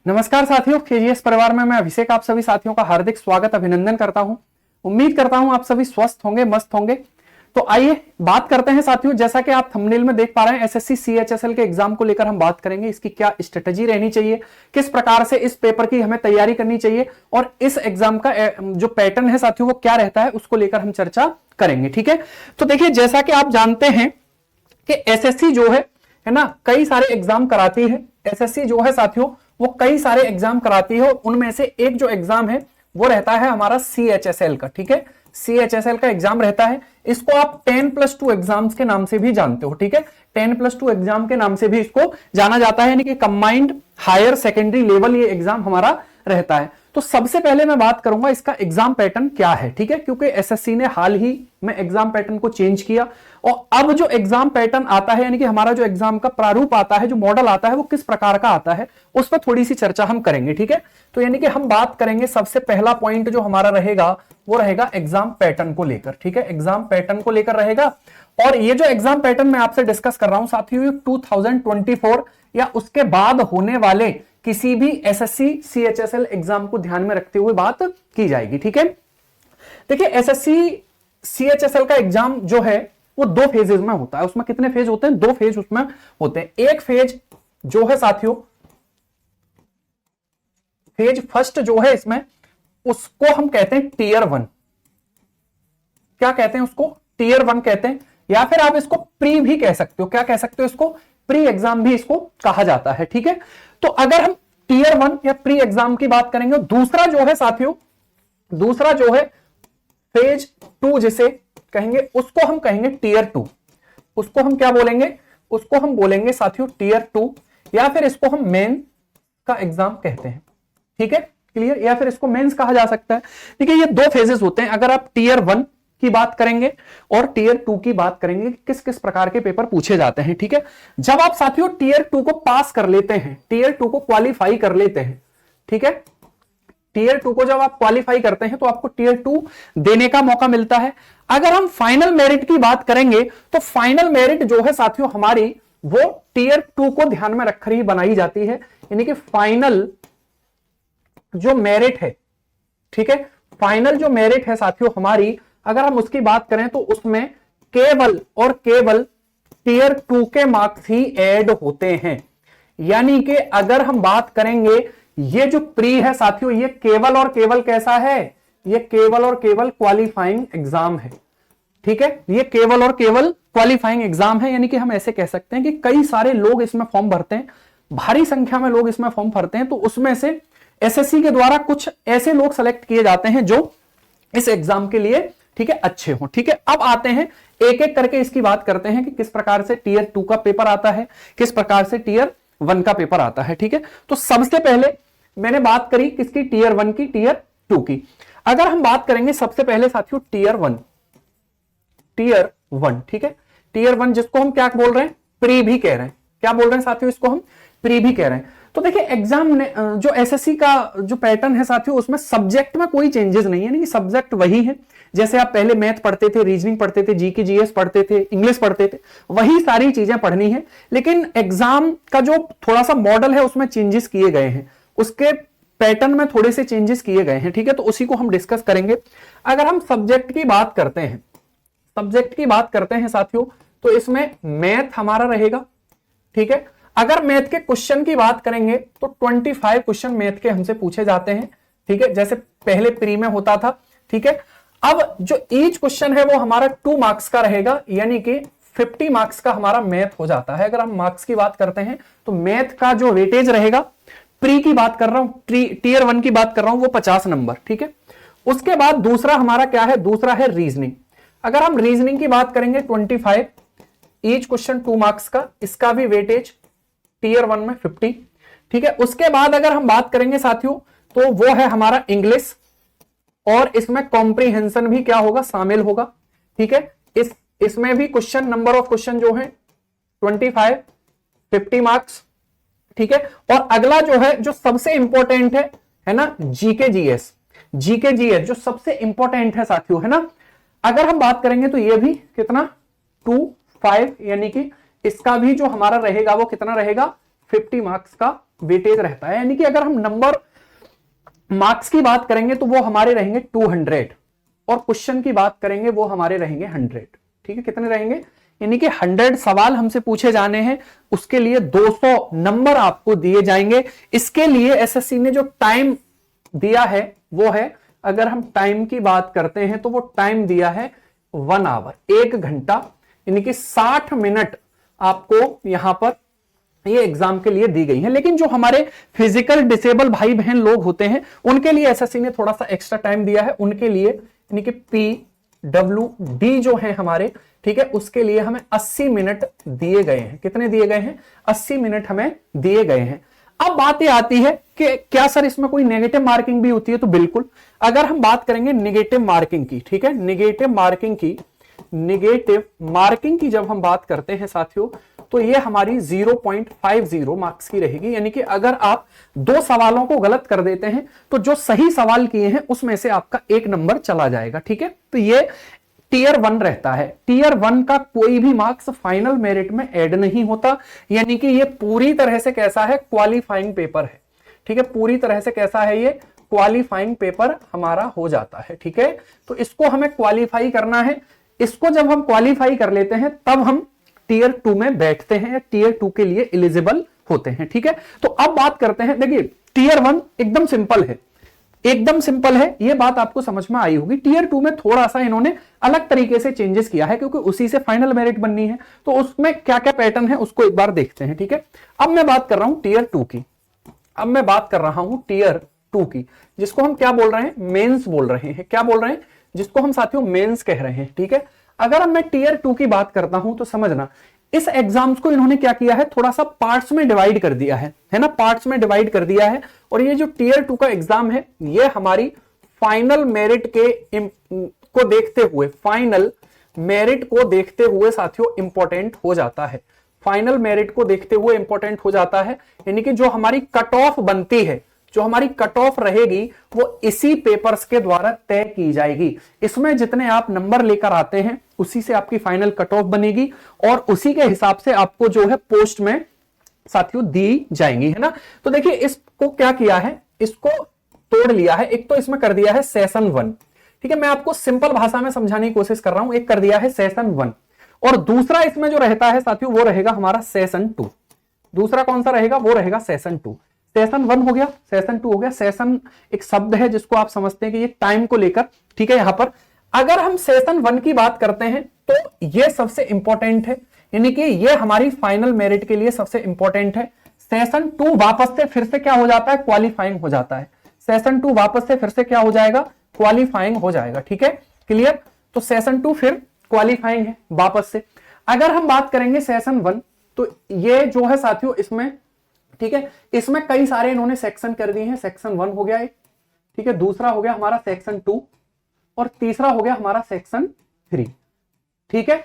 नमस्कार साथियों, केजीएस परिवार में मैं अभिषेक आप सभी साथियों का हार्दिक स्वागत अभिनंदन करता हूं। उम्मीद करता हूं आप सभी स्वस्थ होंगे, मस्त होंगे। तो आइए बात करते हैं साथियों, जैसा कि आप थंबनेल में देख पा रहे हैं, एसएससी सीएचएसएल के एग्जाम को लेकर हम बात करेंगे। इसकी क्या स्ट्रेटजी रहनी चाहिए, किस प्रकार से इस पेपर की हमें तैयारी करनी चाहिए और इस एग्जाम का जो पैटर्न है साथियों वो क्या रहता है, उसको लेकर हम चर्चा करेंगे। ठीक है, तो देखिए जैसा कि आप जानते हैं कि एसएससी जो है ना, कई सारे एग्जाम कराती है। एसएससी जो है साथियों वो कई सारे एग्जाम कराती है और उनमें से एक जो एग्जाम है वो रहता है हमारा सीएचएसएल का। ठीक है, सीएचएसएल का एग्जाम रहता है। इसको आप 10+2 एग्जाम्स के नाम से भी जानते हो। ठीक है, 10+2 एग्जाम के नाम से भी इसको जाना जाता है, यानी कि कंबाइंड हायर सेकेंडरी लेवल ये एग्जाम हमारा रहता है। तो सबसे पहले मैं बात करूंगा इसका एग्जाम पैटर्न क्या है। ठीक है, क्योंकि एसएससी ने हाल ही में एग्जाम पैटर्न को चेंज किया और अब जो एग्जाम पैटर्न आता है, यानी कि हमारा जो एग्जाम का प्रारूप आता है, जो मॉडल आता है, वो किस प्रकार का आता है उस पर थोड़ी सी चर्चा हम करेंगे। ठीक है, तो यानी कि हम बात करेंगे, सबसे पहला पॉइंट जो हमारा रहेगा वो रहेगा एग्जाम पैटर्न को लेकर। ठीक है, एग्जाम पैटर्न को लेकर रहेगा। और ये जो एग्जाम पैटर्न मैं आपसे डिस्कस कर रहा हूं साथियों, 2024 या उसके बाद होने वाले किसी भी एसएससी सीएचएसएल एग्जाम को ध्यान में रखते हुए बात की जाएगी। ठीक है, देखिए एसएससी सीएचएसएल का एग्जाम जो है वो 2 फेजेस में होता है। उसमें कितने फेज होते हैं? 2 फेज उसमें होते हैं। एक फेज जो है साथियों, फेज फर्स्ट जो है इसमें, उसको हम कहते हैं टीयर 1। क्या कहते हैं उसको? टीयर 1 कहते हैं, या फिर आप इसको प्री भी कह सकते हो। क्या कह सकते हो इसको? प्री एग्जाम भी इसको कहा जाता है। ठीक है, तो अगर हम टीयर 1 या प्री एग्जाम की बात करेंगे, दूसरा जो है साथियों, दूसरा जो है फेज 2 जिसे कहेंगे, उसको हम कहेंगे टीयर 2। उसको हम क्या बोलेंगे? उसको हम बोलेंगे साथियों टीयर 2, या फिर इसको हम मेन का एग्जाम कहते हैं। ठीक है, क्लियर? या फिर इसको मेंस कहा जा सकता है। देखिए ये 2 फेजेस होते हैं। अगर आप टीयर 1 की बात करेंगे और टीयर 2 की बात करेंगे, किस किस प्रकार के पेपर पूछे जाते हैं। ठीक है, जब आप साथियों टीयर 2 को पास कर लेते हैं, टीयर 2 को क्वालिफाई कर लेते हैं, ठीक है, टीयर 2 को जब आप क्वालिफाई करते हैं तो आपको टीयर 2 देने का मौका मिलता है। अगर हम फाइनल मेरिट की बात करेंगे तो फाइनल मेरिट जो है साथियों हमारी, वो टीयर 2 को ध्यान में रखकर ही बनाई जाती है। यानी कि फाइनल जो मेरिट है, ठीक है, फाइनल जो मेरिट है साथियों हमारी, अगर हम उसकी बात करें तो उसमें केवल और केवल टीयर 2 के मार्क्स ही ऐड होते हैं। यानी कि अगर हम बात करेंगे, ये जो प्री है साथियों, ये केवल और केवल कैसा है? ये केवल और केवल क्वालिफाइंग एग्जाम है। ठीक है, ये केवल और केवल क्वालिफाइंग एग्जाम है। यानी कि हम ऐसे कह सकते हैं कि कई सारे लोग इसमें फॉर्म भरते हैं, भारी संख्या में लोग इसमें फॉर्म भरते हैं, तो उसमें से एसएससी के द्वारा कुछ ऐसे लोग सेलेक्ट किए जाते हैं जो इस एग्जाम के लिए, ठीक है, अच्छे हो। ठीक है, अब आते हैं एक एक करके इसकी बात करते हैं कि किस प्रकार से टीयर 2 का पेपर आता है, किस प्रकार से टीयर 1 का पेपर आता है। ठीक है, तो सबसे पहले मैंने बात करी किसकी? टीयर 1 की, टीयर 2 की। अगर हम बात करेंगे सबसे पहले साथियों टीयर 1, टीयर 1, ठीक है, टीयर 1 जिसको हम क्या बोल रहे हैं? प्री भी कह रहे हैं। क्या बोल रहे हैं साथियों? इसको हम प्री भी कह रहे हैं। तो देखिए एग्जाम ने जो एसएससी का जो पैटर्न है साथियों, उसमें सब्जेक्ट में कोई चेंजेस नहीं है, यानी कि सब्जेक्ट वही है। जैसे आप पहले मैथ पढ़ते थे, रीजनिंग पढ़ते थे, जीके जीएस पढ़ते थे, इंग्लिश पढ़ते थे, वही सारी चीजें पढ़नी है। लेकिन एग्जाम का जो थोड़ा सा मॉडल है उसमें चेंजेस किए गए हैं, उसके पैटर्न में थोड़े से चेंजेस किए गए हैं। ठीक है, तो उसी को हम डिस्कस करेंगे। अगर हम सब्जेक्ट की बात करते हैं, सब्जेक्ट की बात करते हैं साथियों, तो इसमें मैथ हमारा रहेगा। ठीक है, अगर मैथ के क्वेश्चन की बात करेंगे तो 25 क्वेश्चन मैथ के हमसे पूछे जाते हैं। ठीक है, जैसे पहले प्री में होता था। ठीक है, अब जो ईच क्वेश्चन है वो हमारा 2 मार्क्स का रहेगा, यानी कि 50 मार्क्स का हमारा मैथ हो जाता है। अगर हम मार्क्स की बात करते हैं तो मैथ का जो वेटेज रहेगा, प्री की बात कर रहा हूं, टीयर 1 की बात कर रहा हूं, वो 50 नंबर। ठीक है, उसके बाद दूसरा हमारा क्या है? दूसरा है रीजनिंग। अगर हम रीजनिंग की बात करेंगे 25 ईच क्वेश्चन 2 मार्क्स का, इसका भी वेटेज टीयर 1 में 50। ठीक है, उसके बाद अगर हम बात करेंगे साथियों तो वो है हमारा इंग्लिश, और इसमें कॉम्प्रिहेंशन भी क्या होगा? शामिल होगा। ठीक है, इसमें भी क्वेश्चन, नंबर ऑफ क्वेश्चन जो है 25, 50 मार्क्स। ठीक है, और अगला जो है, जो सबसे इंपॉर्टेंट है ना, जीके जीएस। जीके जीएस जो सबसे इंपॉर्टेंट है साथियों, है ना, अगर हम बात करेंगे तो ये भी कितना? 25, यानी कि इसका भी जो हमारा रहेगा वो कितना रहेगा? 50 मार्क्स का वेटेज रहता है, यानी कि अगर हम नंबर मार्क्स की बात करेंगे तो वो हमारे रहेंगे 200 और क्वेश्चन की बात करेंगे वो हमारे रहेंगे 100। ठीक है, कितने रहेंगे, यानी कि 100 सवाल हमसे पूछे जाने हैं, उसके लिए 200 नंबर आपको दिए जाएंगे। इसके लिए एसएससी ने जो टाइम दिया है वो है, अगर हम टाइम की बात करते हैं तो वो टाइम दिया है 1 आवर, 1 घंटा, यानी कि 60 मिनट आपको यहां पर ये एग्जाम के लिए दी गई है। लेकिन जो हमारे फिजिकल डिसेबल भाई बहन लोग होते हैं उनके लिए एसएससी ने थोड़ा सा एक्स्ट्रा टाइम दिया है, उनके लिए यानी कि PWD जो है हमारे, ठीक है, उसके लिए हमें 80 मिनट दिए गए हैं। कितने दिए गए हैं, 80 मिनट हमें दिए गए हैं। अब बात ये आती है कि क्या सर इसमें कोई नेगेटिव मार्किंग भी होती है, तो बिल्कुल। अगर हम बात करेंगे नेगेटिव मार्किंग की, ठीक है, नेगेटिव मार्किंग की जब हम बात करते हैं साथियों, तो ये हमारी 0.50 मार्क्स की रहेगी। यानी कि अगर आप 2 सवालों को गलत कर देते हैं तो जो सही सवाल किए हैं उसमें से आपका 1 नंबर चला जाएगा। ठीक है, तो ये टियर 1 रहता है। टियर 1 का कोई भी मार्क्स फाइनल मेरिट में ऐड नहीं होता, यानी कि ये पूरी तरह से कैसा है, क्वालिफाइंग पेपर है। ठीक है, पूरी तरह से कैसा है, ये क्वालिफाइंग पेपर हमारा हो जाता है। ठीक है, तो इसको हमें क्वालिफाई करना है। इसको जब हम क्वालिफाई कर लेते हैं तब हम टियर 2 में बैठते हैं या टियर 2 के लिए एलिजिबल होते हैं। ठीक है, तो अब बात करते हैं, देखिए टियर 1 एकदम सिंपल है, एकदम सिंपल है, ये बात आपको समझ में आई होगी। टियर 2 में थोड़ा सा इन्होंने अलग तरीके से चेंजेस किया है, क्योंकि उसी से फाइनल मेरिट बननी है, तो उसमें क्या क्या पैटर्न है उसको एक बार देखते हैं। ठीक है, अब मैं बात कर रहा हूं टियर 2 की, अब मैं बात कर रहा हूं टियर 2 की, जिसको हम क्या बोल रहे हैं, मेंस बोल रहे हैं। क्या बोल रहे हैं, जिसको हम साथियों मेंस कह रहे हैं। ठीक है, अगर अब मैं टियर 2 की बात करता हूं तो समझना, इस एग्जाम्स को इन्होंने क्या किया है, थोड़ा सा पार्ट्स में डिवाइड कर दिया है ना, पार्ट्स में डिवाइड कर दिया है। और ये जो टियर 2 का एग्जाम है, ये हमारी फाइनल मेरिट को देखते हुए, फाइनल मेरिट को देखते हुए साथियों इंपॉर्टेंट हो जाता है। फाइनल मेरिट को देखते हुए इंपॉर्टेंट हो जाता है, यानी कि जो हमारी कट ऑफ बनती है, जो हमारी कट ऑफ रहेगी वो इसी पेपर्स के द्वारा तय की जाएगी। इसमें जितने आप नंबर लेकर आते हैं उसी से आपकी फाइनल कट ऑफ बनेगी और उसी के हिसाब से आपको जो है पोस्ट में साथियों दी जाएंगी, है ना। तो देखिए इसको क्या किया है, इसको तोड़ लिया है। एक तो इसमें कर दिया है सेशन 1, ठीक है, मैं आपको सिंपल भाषा में समझाने की कोशिश कर रहा हूं। एक कर दिया है सेशन 1 और दूसरा इसमें जो रहता है साथियों वो रहेगा हमारा सेशन 2। दूसरा कौन सा रहेगा, वो रहेगा सेशन 2। सेशन 1 हो गया, सेशन 2 हो गया। सेशन एक शब्द है जिसको आप समझते हैं कि ये टाइम को लेकर, ठीक है। यहां पर अगर हम सेशन 1 की बात करते हैं तो ये सबसे इंपॉर्टेंट है, यानी कि ये हमारी फाइनल मेरिट के लिए सबसे इंपॉर्टेंट है। सेशन 2 वापस से फिर से क्या हो जाता है, क्वालिफाइंग हो जाता है। सेशन 2 वापस से फिर से क्या हो जाएगा, क्वालिफाइंग हो जाएगा। ठीक है, क्लियर। तो सेशन 2 फिर क्वालिफाइंग है वापस से। अगर हम बात करेंगे सेशन 1 तो ये जो है साथियों इसमें, ठीक है, इसमें कई सारे इन्होंने सेक्शन कर दिए हैं। सेक्शन 1 हो गया एक, ठीक है, दूसरा हो गया हमारा सेक्शन 2 और तीसरा हो गया हमारा सेक्शन 3। ठीक है,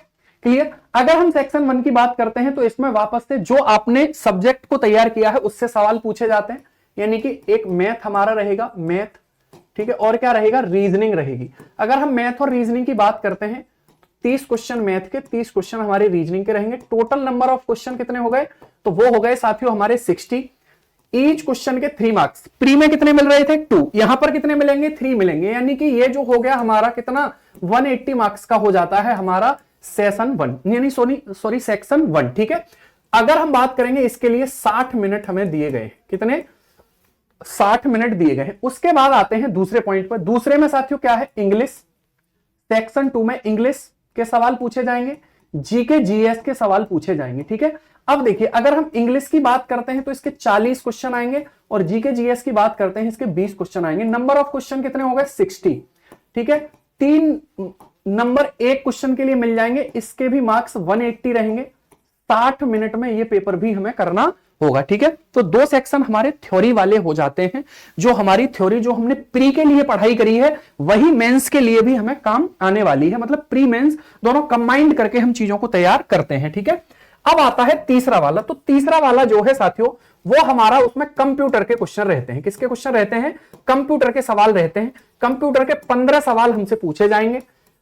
क्लियर। अगर हम सेक्शन 1 की बात करते हैं तो इसमें वापस से जो आपने सब्जेक्ट को तैयार किया है उससे सवाल पूछे जाते हैं, यानी कि एक मैथ हमारा रहेगा, मैथ, ठीक है, और क्या रहेगा, रीजनिंग रहेगी। अगर हम मैथ और रीजनिंग की बात करते हैं 30 क्वेश्चन मैथ के, 30 क्वेश्चन हमारे रीजनिंग के रहेंगे। टोटल नंबर ऑफ क्वेश्चन कितने हो गए, तो वो हो गए साथियों हमारे 60। ईच क्वेश्चन के 3 मार्क्स। प्री में कितने मिल रहे थे, 2, यहां पर कितने मिलेंगे, 3 मिलेंगे, यानी कि ये जो हो गया हमारा कितना 180 मार्क्स का हो जाता है हमारा सेशन 1, यानी सॉरी सेक्शन 1। ठीक है, अगर हम बात करेंगे इसके लिए 60 मिनट हमें दिए गए, कितने, 60 मिनट दिए गए हैं। उसके बाद आते हैं दूसरे पॉइंट पर। दूसरे में साथियों क्या है, इंग्लिश। सेक्शन 2 में इंग्लिश के सवाल पूछे जाएंगे, जीके जीएस के सवाल पूछे जाएंगे। ठीक है, अब देखिए अगर हम इंग्लिश की बात करते हैं तो इसके 40 क्वेश्चन आएंगे और जीके जीएस की बात करते हैं इसके 20 क्वेश्चन आएंगे। नंबर ऑफ क्वेश्चन कितने हो गए, 60। ठीक है, 3 नंबर एक क्वेश्चन के लिए मिल जाएंगे, इसके भी मार्क्स 180 रहेंगे। 60 मिनट में ये पेपर भी हमें करना होगा। ठीक है, तो 2 सेक्शन हमारे थ्योरी वाले हो जाते हैं। जो हमारी थ्योरी जो हमने प्री के लिए पढ़ाई करी है वही मेंस के लिए भी हमें काम आने वाली है, मतलब प्री मेंस दोनों कंबाइंड करके हम चीजों को तैयार करते हैं। ठीक है, अब आता है तीसरा वाला। तो तीसरा वाला जो है साथियों वो हमारा, उसमें कंप्यूटर के क्वेश्चन रहते हैं। किसके क्वेश्चन रहते हैं, कंप्यूटर के सवाल रहते हैं। कंप्यूटर के 15 सवाल हमसे पूछे जाएंगे,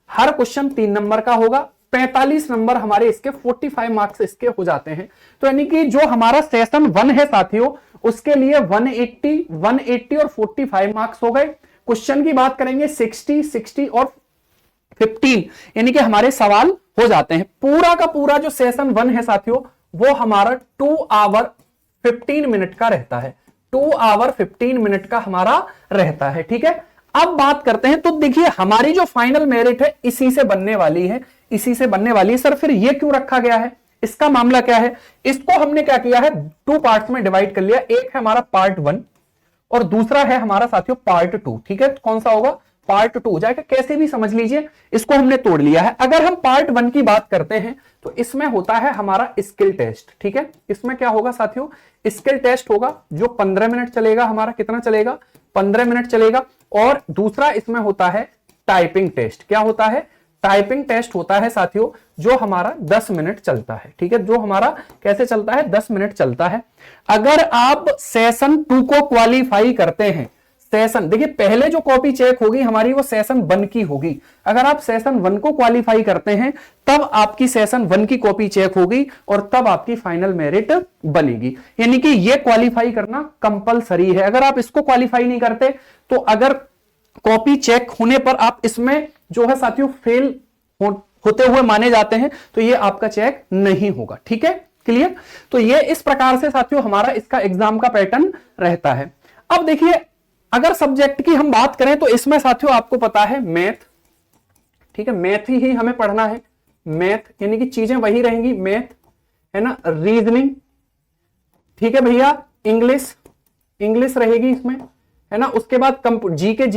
हर क्वेश्चन 3 नंबर का होगा। 45 नंबर हमारे इसके, 45 मार्क्स इसके हो जाते हैं। तो यानी कि जो हमारा सेशन 1 है साथियों उसके लिए 180 और 45 मार्क्स हो गए। क्वेश्चन की बात करेंगे 60 और 15, यानी कि हमारे सवाल हो जाते हैं। पूरा का पूरा जो सेशन 1 है साथियों, वो हमारा 2 आवर 15 मिनट का रहता है। 2 आवर 15 मिनट का हमारा रहता है, ठीक है। अब बात करते हैं, तो देखिए हमारी जो फाइनल मेरिट है इसी से बनने वाली है, इसी से बनने वाली है। सर फिर ये क्यों रखा गया है, इसका मामला क्या है? इसको हमने क्या किया है, 2 पार्ट्स में डिवाइड कर लिया। एक है हमारा पार्ट 1 और दूसरा है हमारा साथियों पार्ट 2, ठीक है। कौन सा होगा? पार्ट 2 हो जाएगा, कैसे भी समझ लीजिए। इसको हमने तोड़ लिया है। अगर हम पार्ट 1 की बात करते हैं तो इसमें होता है हमारा स्किल टेस्ट, ठीक है। इसमें क्या होगा साथियों? स्किल टेस्ट होगा जो 15 मिनट चलेगा हमारा। कितना चलेगा? 15 मिनट चलेगा। और दूसरा इसमें होता है टाइपिंग टेस्ट। क्या होता है? टाइपिंग टेस्ट होता है साथियों, जो हमारा 10 मिनट चलता है, ठीक है। जो हमारा कैसे चलता है? 10 मिनट चलता है। अगर आप सेशन 2 को क्वालिफाई करते हैं, सेशन देखिए पहले जो कॉपी चेक होगी हमारी वो सेशन 1 की होगी। अगर आप सेशन 1 को क्वालिफाई करते हैं तब आपकी सेशन 1 की कॉपी चेक होगी और तब आपकी फाइनल मेरिट बनेगी। यानी कि ये क्वालिफाई करना कंपलसरी है। अगर आप इसको क्वालिफाई नहीं करते तो अगर कॉपी चेक होने पर आप इसमें जो है साथियों फेल होते हुए माने जाते हैं तो ये आपका चेक नहीं होगा, ठीक है। क्लियर? तो ये इस प्रकार से साथियों हमारा इसका एग्जाम का पैटर्न रहता है। अब देखिए अगर सब्जेक्ट की हम बात करें तो इसमें साथियों आपको पता है मैथ, ठीक है। मैथ ही हमें पढ़ना है। मैथ यानी कि चीजें वही रहेंगी, मैथ है ना, रीजनिंग, ठीक है भैया, इंग्लिश रहेगी इसमें, है ना। उसके बाद जीके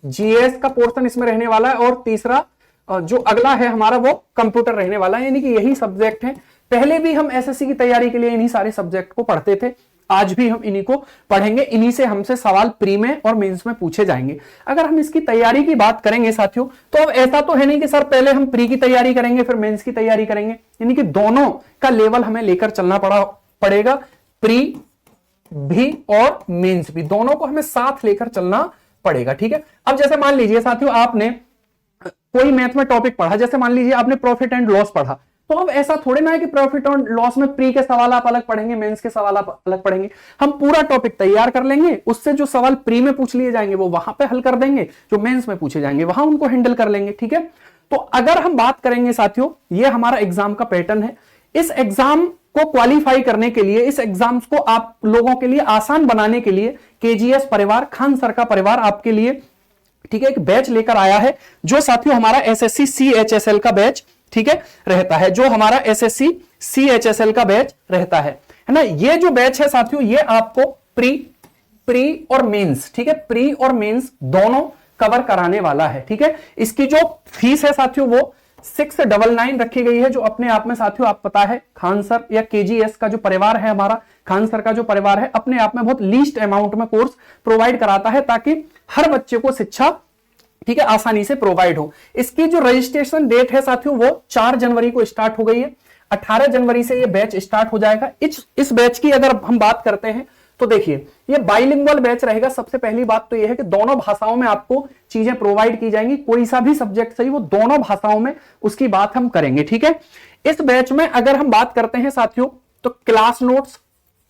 जीएस का पोर्शन इसमें रहने वाला है। और तीसरा जो अगला है हमारा वो कंप्यूटर रहने वाला है। यानी कि यही सब्जेक्ट है। पहले भी हम एसएससी की तैयारी के लिए इन्हीं सारे सब्जेक्ट को पढ़ते थे, आज भी हम इन्हीं को पढ़ेंगे। इन्हीं से हमसे सवाल प्री में और मेंस में पूछे जाएंगे। अगर हम इसकी तैयारी की बात करेंगे साथियों, तो अब ऐसा तो है नहीं कि सर पहले हम प्री की तैयारी करेंगे फिर मेंस की तैयारी करेंगे। यानी कि दोनों का लेवल हमें लेकर चलना पड़ेगा। प्री भी और मेंस भी, दोनों को हमें साथ लेकर चलना पड़ेगा, ठीक है। अब जैसे मान लीजिए साथियों आपने कोई मैथ में टॉपिक पढ़ा, जैसे मान लीजिए आपने प्रॉफिट एंड लॉस पढ़ा, तो अब ऐसा थोड़े ना है कि प्रॉफिट और लॉस में प्री के सवाल आप अलग पढ़ेंगे, मेंस के सवाल आप अलग पढ़ेंगे। हम पूरा टॉपिक तैयार कर लेंगे, उससे जो सवाल प्री में पूछ लिए जाएंगे वो वहां पे हल कर देंगे, जो मेंस में पूछे जाएंगे वहां उनको हैंडल कर लेंगे, ठीक है। तो अगर हम बात करेंगे साथियों, ये हमारा एग्जाम का पैटर्न है। इस एग्जाम को क्वालिफाई करने के लिए, इस एग्जाम्स को आप लोगों के लिए आसान बनाने के लिए केजीएस परिवार, खान सर का परिवार आपके लिए, ठीक है, एक बैच लेकर आया है जो साथियों हमारा एसएससी सीएचएसएल का बैच, ठीक है, रहता है। जो हमारा एसएससी सीएचएसएल का बैच रहता है ना। ये जो बैच है साथियों ये आपको प्री और मेंस, ठीक है, प्री और मेंस दोनों कवर कराने वाला है, ठीक है। इसकी जो फीस है साथियों वो 699 रखी गई है, जो अपने आप में साथियों आप पता है खान सर या केजीएस का जो परिवार है हमारा, खान सर का जो परिवार है अपने आप में बहुत लीस्ट अमाउंट में कोर्स प्रोवाइड कराता है ताकि हर बच्चे को शिक्षा, ठीक है, आसानी से प्रोवाइड हो। इसकी जो रजिस्ट्रेशन डेट है साथियों वो 4 जनवरी को स्टार्ट हो गई है। 18 जनवरी से ये बैच स्टार्ट हो जाएगा। इस बैच की अगर हम बात करते हैं तो देखिए ये बाइलिंगुअल बैच रहेगा। सबसे पहली बात तो ये है कि दोनों भाषाओं में आपको चीजें प्रोवाइड की जाएंगी। कोई सा भी सब्जेक्ट सही वो दोनों भाषाओं में उसकी बात हम करेंगे, ठीक है। इस बैच में अगर हम बात करते हैं साथियों तो क्लास नोट्स,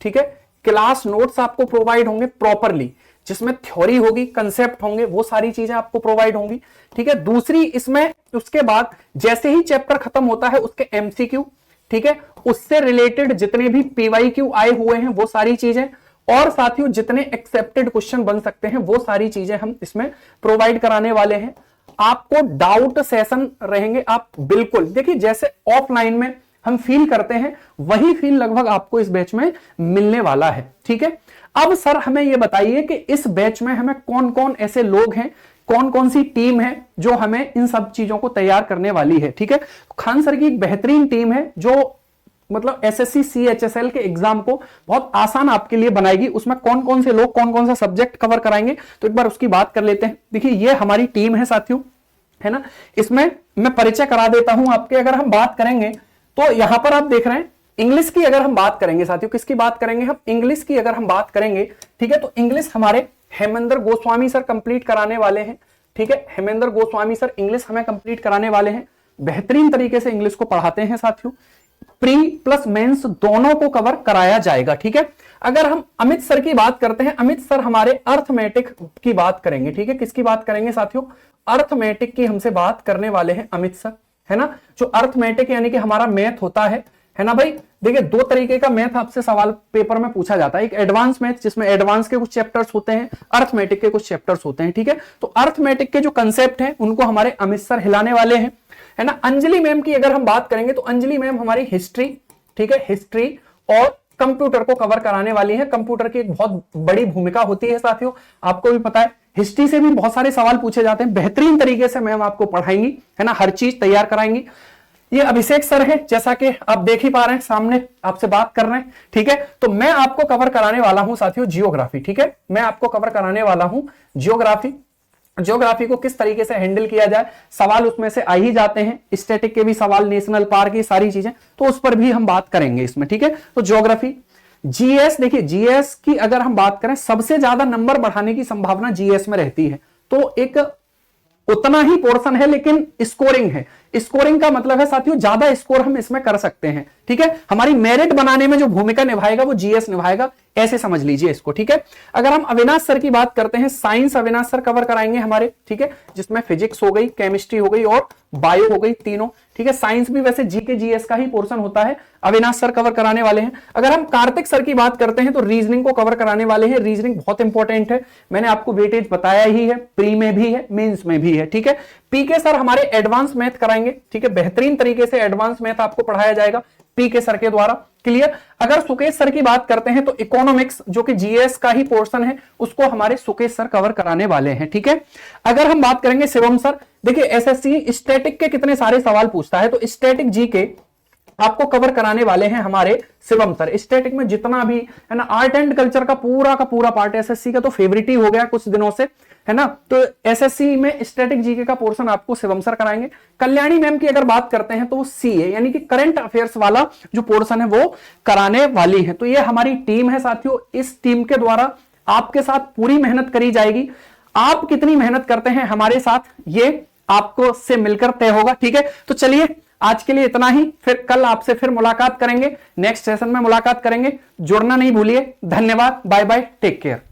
ठीक है, क्लास नोट्स आपको प्रोवाइड होंगे प्रॉपरली, जिसमें थ्योरी होगी, कंसेप्ट होंगे, वो सारी चीजें आपको प्रोवाइड होंगी, ठीक है। दूसरी इसमें उसके बाद जैसे ही चैप्टर खत्म होता है उसके एमसीक्यू, ठीक है, उससे रिलेटेड जितने भी पीवाईक्यू आए हुए हैं वो सारी चीजें, और साथियों जितने एक्सेप्टेड क्वेश्चन बन सकते हैं वो सारी चीजें हम इसमें प्रोवाइड कराने वाले हैं। आपको डाउट सेशन रहेंगे। आप बिल्कुल देखिए जैसे ऑफलाइन में हम फील करते हैं वही फील लगभग आपको इस बैच में मिलने वाला है, ठीक है। अब सर हमें यह बताइए कि इस बैच में हमें कौन कौन ऐसे लोग हैं, कौन कौन सी टीम है जो हमें इन सब चीजों को तैयार करने वाली है, ठीक है। खान सर की एक बेहतरीन टीम है जो मतलब एसएससी सीएचएसएल के एग्जाम को बहुत आसान आपके लिए बनाएगी। उसमें कौन कौन से लोग कौन कौन सा सब्जेक्ट कवर कराएंगे तो एक बार उसकी बात कर लेते हैं। देखिए ये हमारी टीम है साथियों, है ना। इसमें मैं परिचय करा देता हूं आपके। अगर हम बात करेंगे तो यहां पर आप देख रहे हैं इंग्लिश की अगर हम बात करेंगे साथियों, किसकी बात करेंगे हम, इंग्लिश की अगर हम बात करेंगे, ठीक है, तो इंग्लिश हमारे हेमेंद्र गोस्वामी सर कंप्लीट कराने वाले हैं, ठीक है। हेमेंद्र गोस्वामी सर इंग्लिश हमें कंप्लीट कराने वाले हैं। बेहतरीन तरीके से इंग्लिश को पढ़ाते हैं साथियों। प्री प्लस मेंस दोनों को कवर कराया जाएगा। ठीक है, अगर हम अमित सर की बात करते हैं, अमित सर हमारे अर्थमेटिक की बात करेंगे। ठीक है, किसकी बात करेंगे साथियों? अर्थमेटिक की हमसे बात करने वाले हैं अमित सर, है ना। जो अर्थमेटिक यानी कि हमारा मैथ होता है ना भाई। देखिए, दो तरीके का मैथ आपसे सवाल पेपर में पूछा जाता है, एक एडवांस मैथ जिसमें एडवांस के कुछ चैप्टर्स होते हैं, अर्थमेटिक के कुछ चैप्टर्स होते हैं। ठीक है, तो अर्थमेटिक के जो कंसेप्ट हैं उनको हमारे अमित सर हिलाने वाले हैं, है ना। अंजलि मैम की अगर हम बात करेंगे तो अंजलि मैम हमारी हिस्ट्री, ठीक है, हिस्ट्री और कंप्यूटर को कवर कराने वाली है। कंप्यूटर की एक बहुत बड़ी भूमिका होती है साथियों, आपको भी पता है। हिस्ट्री से भी बहुत सारे सवाल पूछे जाते हैं, बेहतरीन तरीके से मैम आपको पढ़ाएंगी, है ना, हर चीज तैयार कराएंगी। ये अभिषेक सर है, जैसा कि आप देख ही पा रहे हैं, सामने आपसे बात कर रहे हैं। ठीक है, तो मैं आपको कवर कराने वाला हूं साथियों जियोग्राफी। ठीक है, मैं आपको कवर कराने वाला हूं जियोग्राफी। ज्योग्राफी को किस तरीके से हैंडल किया जाए, सवाल उसमें से आ ही जाते हैं, स्टैटिक के भी सवाल, नेशनल पार्क की सारी चीजें, तो उस पर भी हम बात करेंगे इसमें। ठीक है, तो ज्योग्राफी। जीएस, देखिए जीएस की अगर हम बात करें, सबसे ज्यादा नंबर बढ़ाने की संभावना जीएस में रहती है। तो एक उतना ही पोर्शन है लेकिन स्कोरिंग है। स्कोरिंग का मतलब है साथियों ज्यादा स्कोर हम इसमें कर सकते हैं। ठीक है, हमारी मेरिट बनाने में जो भूमिका निभाएगा वो जीएस निभाएगा, ऐसे समझ लीजिए इसको। ठीक है, अगर हम अविनाश सर की बात करते हैं, साइंस अविनाश सर कवर कराएंगे हमारे। ठीक है, जिसमें फिजिक्स हो गई, केमिस्ट्री हो गई और बायो हो गई, तीनों। ठीक है, साइंस भी वैसे जीके जीएस का ही पोर्शन होता है, अविनाश सर कवर कराने वाले हैं। अगर हम कार्तिक सर की बात करते हैं तो रीजनिंग को कवर कराने वाले हैं। रीजनिंग बहुत इंपॉर्टेंट है, मैंने आपको वेटेज बताया ही है, प्री में भी है, मेंस में भी है। ठीक है, पीके सर हमारे एडवांस मैथ कराएंगे। ठीक है, बेहतरीन तरीके से एडवांस मैथ आपको पढ़ाया जाएगा पीके सर के द्वारा। क्लियर। अगर सुकेश सर की बात करते हैं तो इकोनॉमिक्स, जो कि जीएस का ही पोर्शन है, उसको हमारे सुकेश सर कवर कराने वाले हैं। ठीक है, अगर हम बात करेंगे शिवम सर, देखिए एसएससी स्टैटिक के कितने सारे सवाल पूछता है, तो स्टैटिक जी के आपको कवर कराने वाले हैं हमारे शिवम सर। स्टैटिक में जितना भी है ना, आर्ट एंड कल्चर का पूरा पार्ट एसएससी का तो फेवरेट ही हो गया कुछ दिनों से, है ना। तो एसएससी में स्टैटिक जीके का पोर्शन आपको शिवम सर कराएंगे। कल्याणी मैम की अगर बात करते हैं तो वो सीए यानी कि करंट अफेयर्स वाला जो पोर्शन है वो कराने वाली है। तो ये हमारी टीम है साथियों, इस टीम के द्वारा आपके साथ पूरी मेहनत करी जाएगी। आप कितनी मेहनत करते हैं हमारे साथ, ये आपको से मिलकर तय होगा। ठीक है, तो चलिए आज के लिए इतना ही, फिर कल आपसे फिर मुलाकात करेंगे, नेक्स्ट सेशन में मुलाकात करेंगे। जुड़ना नहीं भूलिए। धन्यवाद, बाय बाय, टेक केयर।